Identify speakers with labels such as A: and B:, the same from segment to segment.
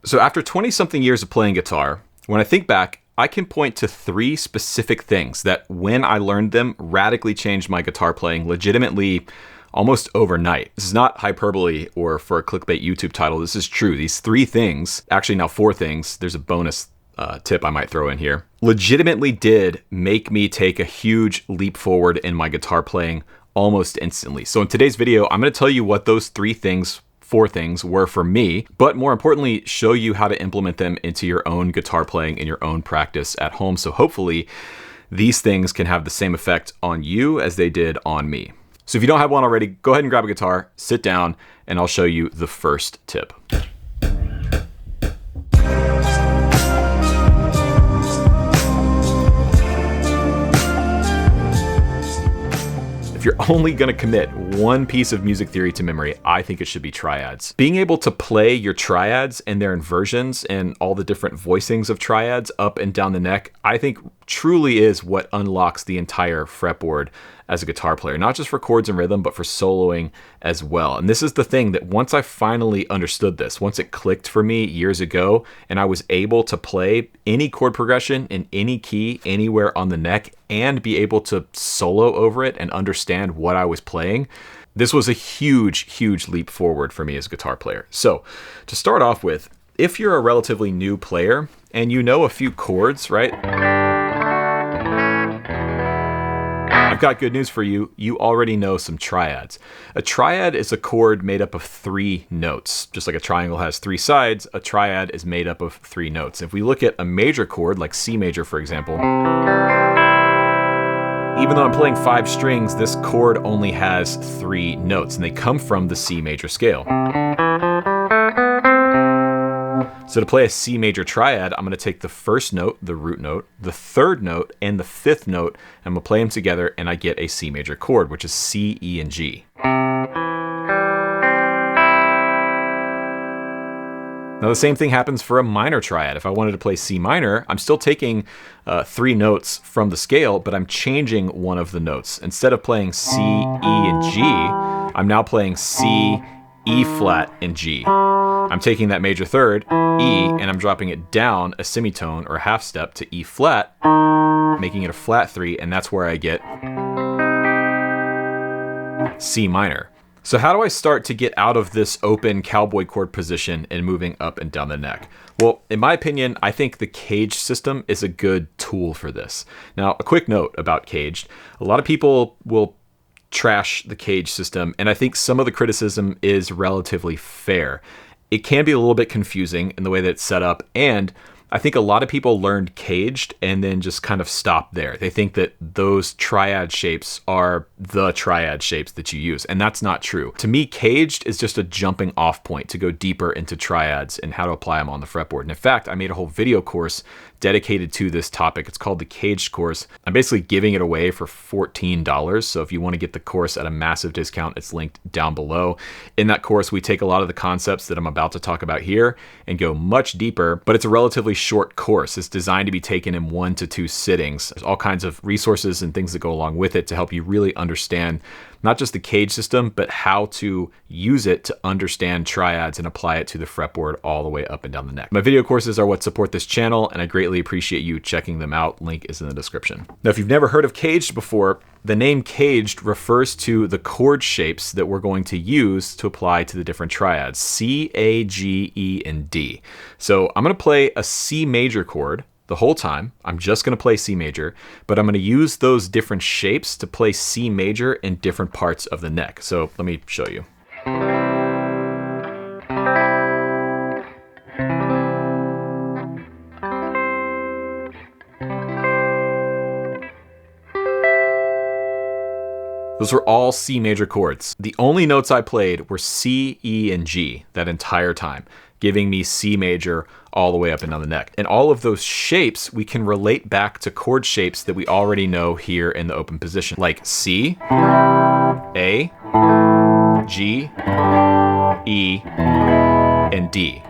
A: So after 20 something years of playing guitar, when I think back, I can point to 3 specific things that when I learned them radically changed my guitar playing legitimately almost overnight. This is not hyperbole or for a clickbait YouTube title. This is true. These 3 things, actually now 4 things, there's a bonus tip I might throw in here, legitimately did make me take a huge leap forward in my guitar playing almost instantly. So in today's video, I'm going to tell you what those 4 things were for me, but more importantly, show you how to implement them into your own guitar playing in your own practice at home. So hopefully these things can have the same effect on you as they did on me. So if you don't have one already, go ahead and grab a guitar, sit down, and I'll show you the first tip. If you're only going to commit one piece of music theory to memory, I think it should be triads. Being able to play your triads and their inversions and all the different voicings of triads up and down the neck, I think truly is what unlocks the entire fretboard as a guitar player, not just for chords and rhythm, but for soloing as well. And this is the thing that once I finally understood this, once it clicked for me years ago, and I was able to play any chord progression in any key, anywhere on the neck, and be able to solo over it and understand what I was playing, this was a huge, huge leap forward for me as a guitar player. So to start off with, if you're a relatively new player and you know a few chords, right? I've got good news for you. You already know some triads. A triad is a chord made up of 3 notes. Just like a triangle has 3 sides, a triad is made up of 3 notes. If we look at a major chord, like C major, for example, even though I'm playing 5 strings, this chord only has 3 notes, and they come from the C major scale. So to play a C major triad, I'm going to take the first note, the root note, the 3rd note, and the 5th note, and I'm going to play them together, and I get a C major chord, which is C, E, and G. Now the same thing happens for a minor triad. If I wanted to play C minor, I'm still taking 3 notes from the scale, but I'm changing one of the notes. Instead of playing C, E, and G, I'm now playing C, E flat, and G. I'm taking that major 3rd, E, and I'm dropping it down a semitone or a half step to E flat, making it a flat 3, and that's where I get C minor. So how do I start to get out of this open cowboy chord position and moving up and down the neck? Well, in my opinion, I think the caged system is a good tool for this. Now, a quick note about caged. A lot of people will trash the caged system, and I think some of the criticism is relatively fair. It can be a little bit confusing in the way that it's set up, and I think a lot of people learned caged and then just kind of stopped there. They think that those triad shapes are the triad shapes that you use, and that's not true. To me, caged is just a jumping off point to go deeper into triads and how to apply them on the fretboard. And in fact, I made a whole video course dedicated to this topic. It's called the Caged course. I'm basically giving it away for $14. So if you want to get the course at a massive discount, it's linked down below. In that course, we take a lot of the concepts that I'm about to talk about here and go much deeper, but it's a relatively short course. It's designed to be taken in 1 to 2 sittings. There's all kinds of resources and things that go along with it to help you really understand not just the cage system, but how to use it to understand triads and apply it to the fretboard all the way up and down the neck. My video courses are what support this channel, and I greatly appreciate you checking them out. Link is in the description. Now, if you've never heard of caged before, the name caged refers to the chord shapes that we're going to use to apply to the different triads, C, A, G, E, and D. So I'm going to play a C major chord the whole time. I'm just going to play C major, but I'm going to use those different shapes to play C major in different parts of the neck. So let me show you. Those were all C major chords. The only notes I played were C, E, and G that entire time, giving me C major all the way up and down the neck. And all of those shapes we can relate back to chord shapes that we already know here in the open position, like C, A, G, E, and D.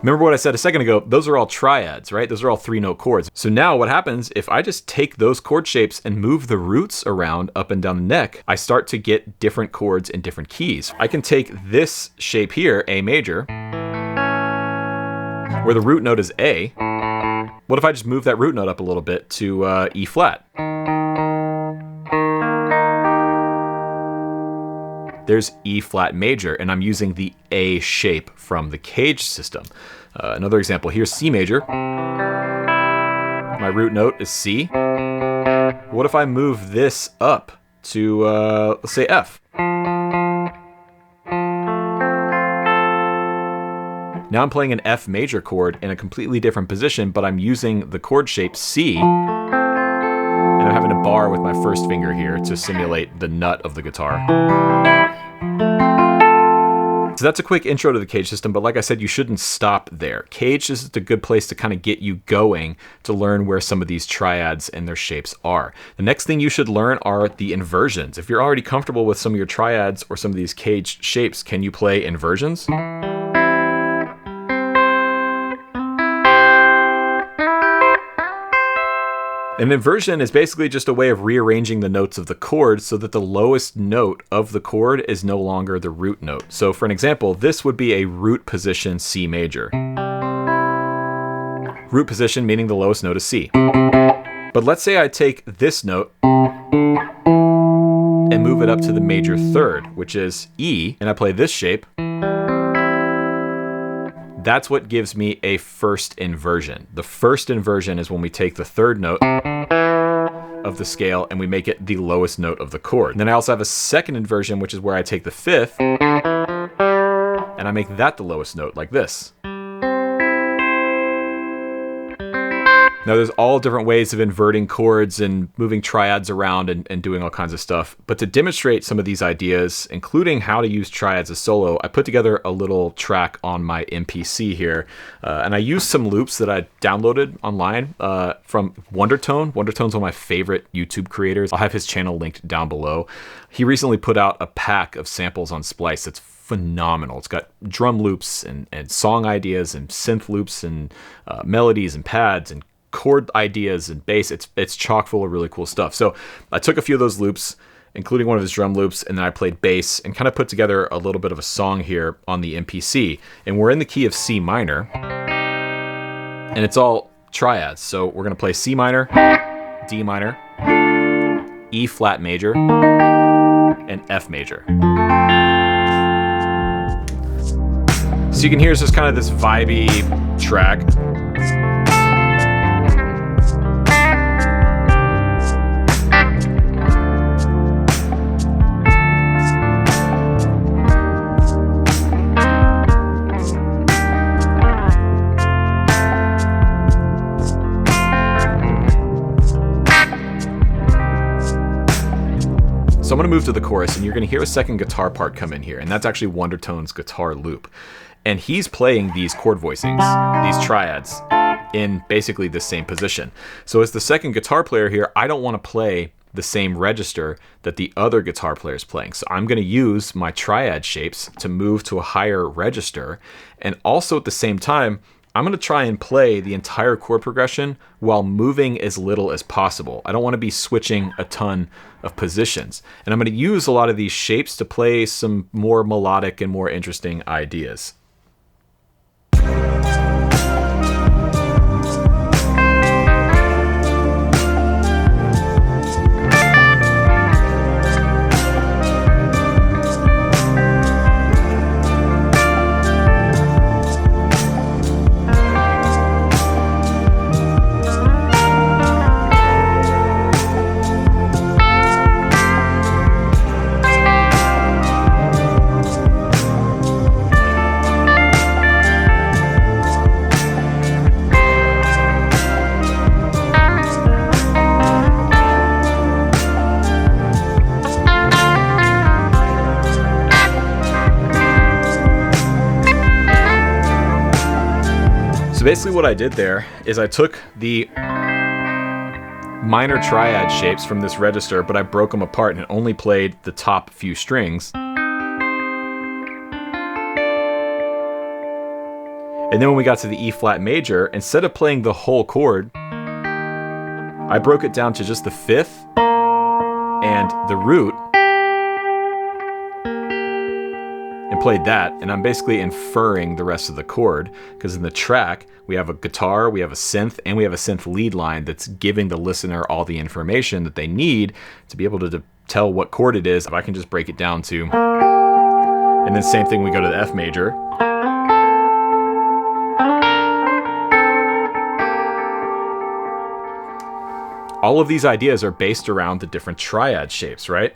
A: Remember what I said a second ago? Those are all triads, right? Those are all 3-note chords. So now what happens if I just take those chord shapes and move the roots around up and down the neck, I start to get different chords in different keys. I can take this shape here, A major, where the root note is A, what if I just move that root note up a little bit to E flat? There's E flat major, and I'm using the A shape from the Cage system. Another example, here's C major. My root note is C. What if I move this up to, let's say, F? Now I'm playing an F major chord in a completely different position, but I'm using the chord shape C, and I'm having a bar with my first finger here to simulate the nut of the guitar. So that's a quick intro to the Cage system, but like I said, you shouldn't stop there. Cage is a good place to kind of get you going to learn where some of these triads and their shapes are. The next thing you should learn are the inversions. If you're already comfortable with some of your triads or some of these Cage shapes, can you play inversions? An inversion is basically just a way of rearranging the notes of the chord so that the lowest note of the chord is no longer the root note. So for an example, this would be a root position C major. Root position meaning the lowest note is C. But let's say I take this note and move it up to the major third, which is E, and I play this shape. That's what gives me a first inversion. The first inversion is when we take the third note of the scale and we make it the lowest note of the chord. And then I also have a second inversion, which is where I take the fifth and I make that the lowest note, like this. Now there's all different ways of inverting chords and moving triads around and doing all kinds of stuff. But to demonstrate some of these ideas, including how to use triads as solo, I put together a little track on my MPC here. And I used some loops that I downloaded online from Wondertone. Wondertone's one of my favorite YouTube creators. I'll have his channel linked down below. He recently put out a pack of samples on Splice that's phenomenal. It's got drum loops and song ideas and synth loops and melodies and pads and chord ideas and bass. It's chock full of really cool stuff. So I took a few of those loops, including one of his drum loops, and then I played bass and kind of put together a little bit of a song here on the MPC. And we're in the key of C minor, and it's all triads. So we're going to play C minor, D minor, E flat major, and F major. So you can hear it's just kind of this vibey track. So I'm going to move to the chorus, and you're going to hear a second guitar part come in here, and that's actually Wondertone's guitar loop. And he's playing these chord voicings, these triads, in basically the same position. So as the second guitar player here, I don't want to play the same register that the other guitar player is playing. So I'm going to use my triad shapes to move to a higher register, and also at the same time, I'm going to try and play the entire chord progression while moving as little as possible. I don't want to be switching a ton of positions. And I'm going to use a lot of these shapes to play some more melodic and more interesting ideas. So basically what I did there is I took the minor triad shapes from this register, but I broke them apart and only played the top few strings. And then when we got to the E flat major, instead of playing the whole chord, I broke it down to just the fifth and the root, and played that, and I'm basically inferring the rest of the chord, because in the track, we have a guitar, we have a synth, and we have a synth lead line that's giving the listener all the information that they need to be able to tell what chord it is. If I can just break it down to, and then same thing, we go to the F major. All of these ideas are based around the different triad shapes, right?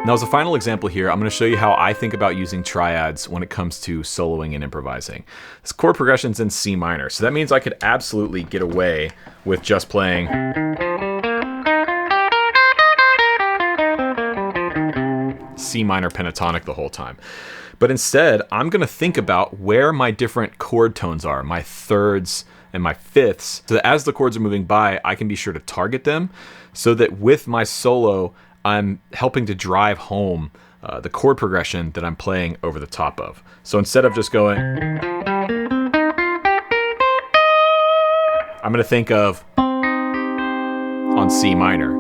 A: Now, as a final example here, I'm going to show you how I think about using triads when it comes to soloing and improvising. This chord progression's in C minor, so that means I could absolutely get away with just playing C minor pentatonic the whole time. But instead, I'm going to think about where my different chord tones are, my thirds and my fifths, so that as the chords are moving by, I can be sure to target them, so that with my solo, I'm helping to drive home the chord progression that I'm playing over the top of. So instead of just going, I'm going to think of on C minor.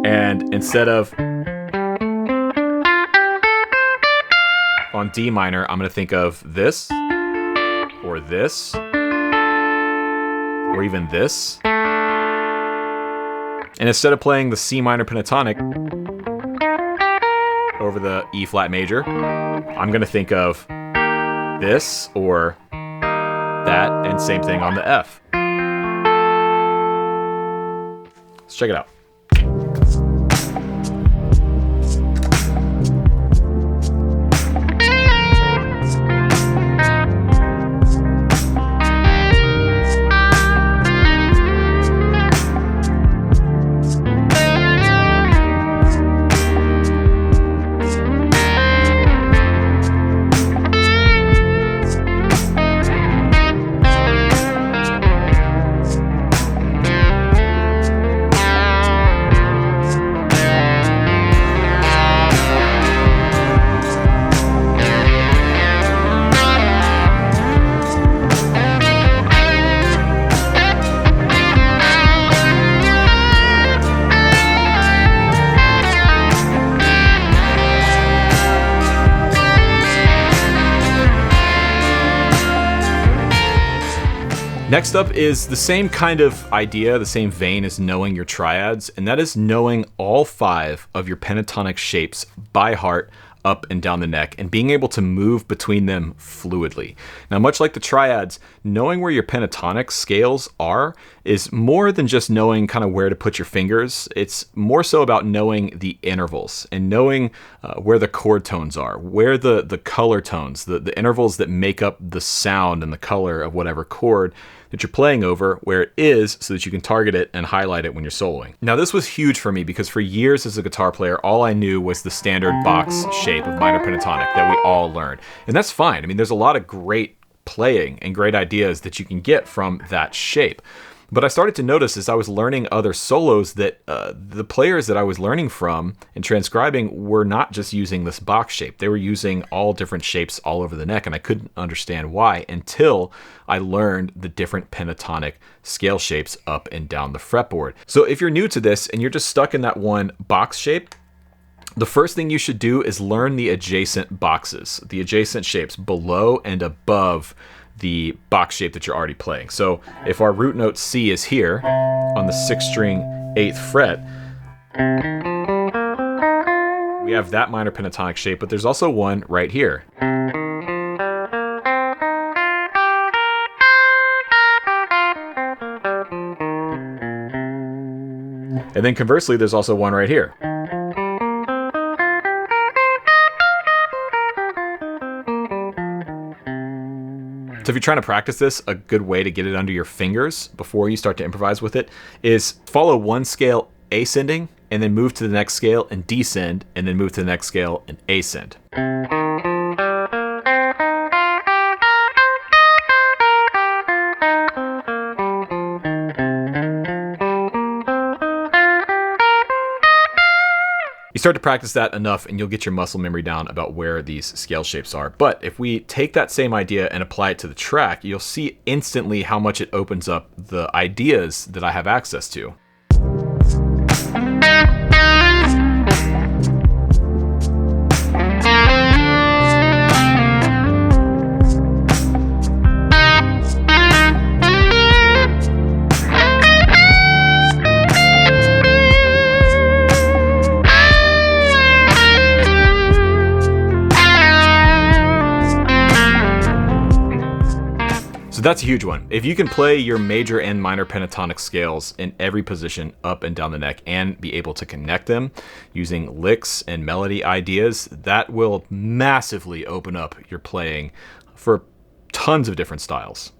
A: And instead of on D minor, I'm going to think of this, or this, or even this. And instead of playing the C minor pentatonic over the E flat major, I'm going to think of this or that, and same thing on the F. Let's check it out. Next up is the same kind of idea, the same vein as knowing your triads, and that is knowing all 5 of your pentatonic shapes by heart up and down the neck, and being able to move between them fluidly. Now, much like the triads, knowing where your pentatonic scales are is more than just knowing kind of where to put your fingers. It's more so about knowing the intervals and knowing where the chord tones are, where the color tones, the intervals that make up the sound and the color of whatever chord that you're playing over, where it is, so that you can target it and highlight it when you're soloing. Now, this was huge for me because for years as a guitar player, all I knew was the standard box shape of minor pentatonic that we all learned. And that's fine. I mean, there's a lot of great playing and great ideas that you can get from that shape. But I started to notice as I was learning other solos that the players that I was learning from and transcribing were not just using this box shape. They were using all different shapes all over the neck, and I couldn't understand why until I learned the different pentatonic scale shapes up and down the fretboard. So if you're new to this and you're just stuck in that one box shape, the first thing you should do is learn the adjacent boxes, the adjacent shapes below and above the box shape that you're already playing. So if our root note C is here on the 6th string 8th fret, we have that minor pentatonic shape, but there's also one right here. And then conversely, there's also one right here. So if you're trying to practice this, a good way to get it under your fingers before you start to improvise with it is follow one scale ascending and then move to the next scale and descend, and then move to the next scale and ascend. You start to practice that enough and you'll get your muscle memory down about where these scale shapes are. But if we take that same idea and apply it to the track, you'll see instantly how much it opens up the ideas that I have access to. That's a huge one. If you can play your major and minor pentatonic scales in every position up and down the neck and be able to connect them using licks and melody ideas, that will massively open up your playing for tons of different styles.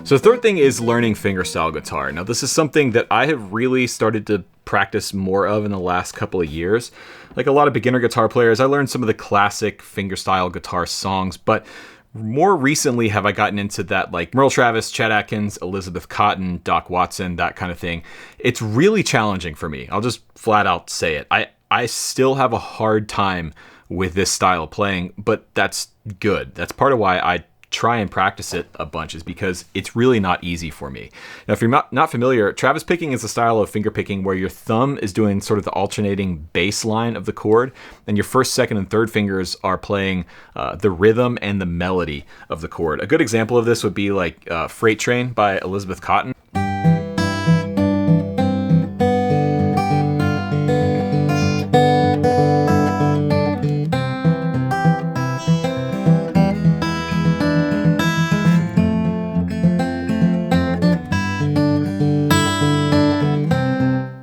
A: So the third thing is learning fingerstyle guitar. Now this is something that I have really started to practice more of in the last couple of years. Like a lot of beginner guitar players, I learned some of the classic fingerstyle guitar songs, but more recently have I gotten into that, like Merle Travis, Chet Atkins, Elizabeth Cotten, Doc Watson, that kind of thing. It's really challenging for me. I'll just flat out say it. I still have a hard time with this style of playing, but that's good. That's part of why I try and practice it a bunch, is because it's really not easy for me. Now, if you're not familiar, Travis picking is a style of finger picking where your thumb is doing sort of the alternating bass line of the chord, and your first, second, and third fingers are playing the rhythm and the melody of the chord. A good example of this would be like Freight Train by Elizabeth Cotten.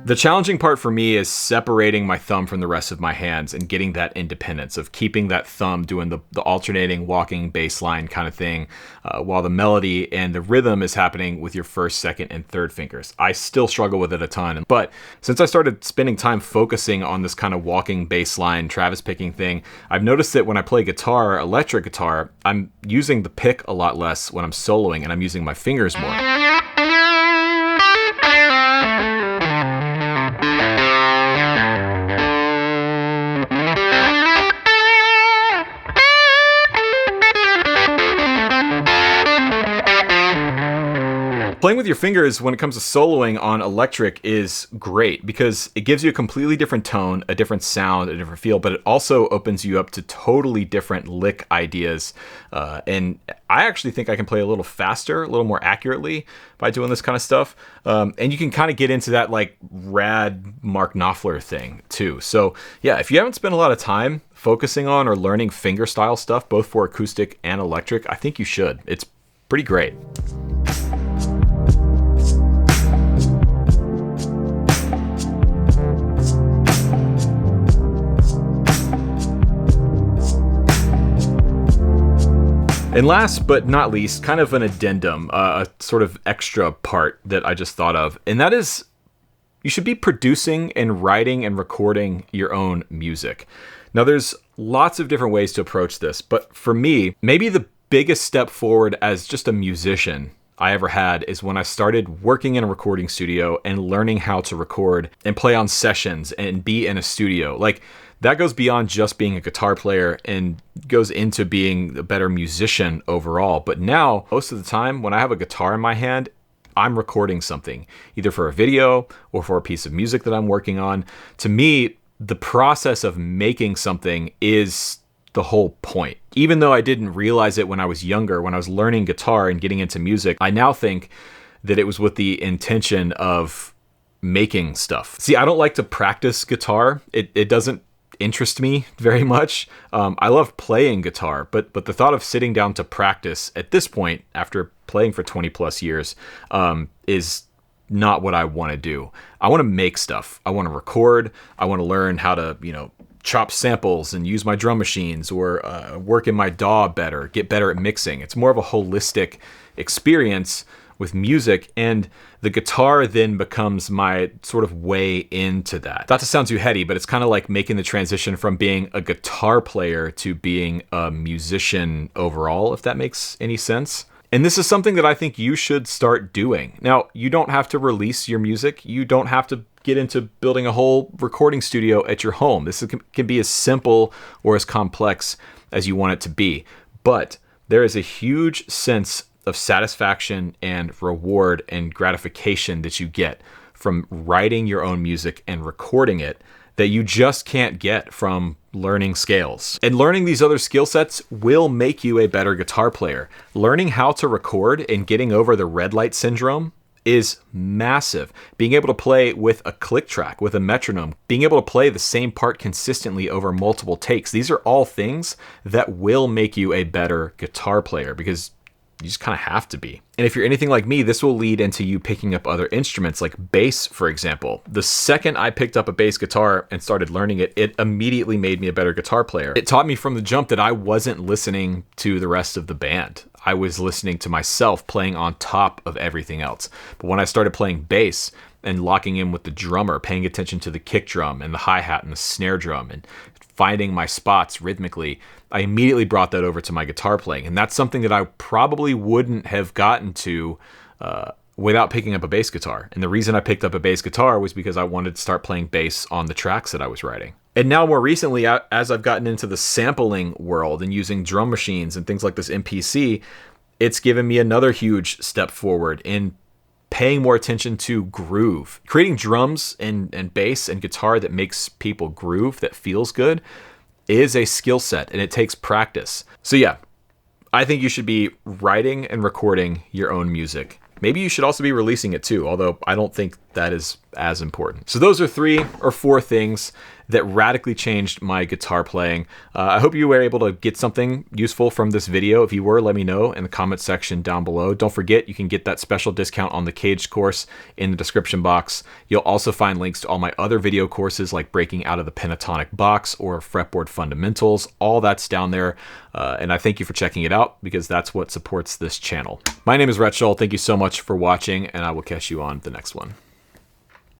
A: The challenging part for me is separating my thumb from the rest of my hands and getting that independence of keeping that thumb doing the alternating walking bass line kind of thing while the melody and the rhythm is happening with your first, second, and third fingers. I still struggle with it a ton, but since I started spending time focusing on this kind of walking bass line, Travis picking thing, I've noticed that when I play guitar, electric guitar, I'm using the pick a lot less when I'm soloing, and I'm using my fingers more. Playing with your fingers when it comes to soloing on electric is great because it gives you a completely different tone, a different sound, a different feel, but it also opens you up to totally different lick ideas. And I actually think I can play a little faster, a little more accurately by doing this kind of stuff. And you can kind of get into that like rad Mark Knopfler thing too. So yeah, if you haven't spent a lot of time focusing on or learning fingerstyle stuff, both for acoustic and electric, I think you should. It's pretty great. And last but not least, kind of an addendum, a sort of extra part that I just thought of, and that is you should be producing and writing and recording your own music. Now, there's lots of different ways to approach this, but for me, maybe the biggest step forward as just a musician I ever had is when I started working in a recording studio and learning how to record and play on sessions and be in a studio. Like, that goes beyond just being a guitar player and goes into being a better musician overall. But now, most of the time, when I have a guitar in my hand, I'm recording something, either for a video or for a piece of music that I'm working on. To me, the process of making something is the whole point. Even though I didn't realize it when I was younger, when I was learning guitar and getting into music, I now think that it was with the intention of making stuff. See, I don't like to practice guitar. It doesn't interest me very much. I love playing guitar, but the thought of sitting down to practice at this point, after playing for 20 plus years, is not what I want to do. I want to make stuff. I want to record. I want to learn how to, chop samples and use my drum machines, or work in my DAW better, get better at mixing. It's more of a holistic experience with music, and the guitar then becomes my sort of way into that. Not to sound too heady, but it's kind of like making the transition from being a guitar player to being a musician overall, if that makes any sense. And this is something that I think you should start doing. Now, you don't have to release your music. You don't have to get into building a whole recording studio at your home. This can be as simple or as complex as you want it to be. But there is a huge sense of satisfaction and reward and gratification that you get from writing your own music and recording it that you just can't get from learning scales. And learning these other skill sets will make you a better guitar player. Learning how to record and getting over the red light syndrome is massive. Being able to play with a click track, with a metronome, being able to play the same part consistently over multiple takes. These are all things that will make you a better guitar player because you just kind of have to be. And if you're anything like me, this will lead into you picking up other instruments like bass, for example. The second I picked up a bass guitar and started learning it, it immediately made me a better guitar player. It taught me from the jump that I wasn't listening to the rest of the band. I was listening to myself playing on top of everything else. But when I started playing bass and locking in with the drummer, paying attention to the kick drum and the hi-hat and the snare drum and finding my spots rhythmically, I immediately brought that over to my guitar playing. And that's something that I probably wouldn't have gotten to without picking up a bass guitar. And the reason I picked up a bass guitar was because I wanted to start playing bass on the tracks that I was writing. And now more recently, as I've gotten into the sampling world and using drum machines and things like this MPC, it's given me another huge step forward in paying more attention to groove. Creating drums and bass and guitar that makes people groove, that feels good, is a skill set and it takes practice. So yeah, I think you should be writing and recording your own music. Maybe you should also be releasing it too, although I don't think that is as important. So those are 3 or 4 things that radically changed my guitar playing. I hope you were able to get something useful from this video. If you were, let me know in the comment section down below. Don't forget, you can get that special discount on the Caged course in the description box. You'll also find links to all my other video courses like breaking out of the pentatonic box or fretboard fundamentals. All that's down there. And I thank you for checking it out because that's what supports this channel. My name is Rhett Shull. Thank you so much for watching, and I will catch you on the next one.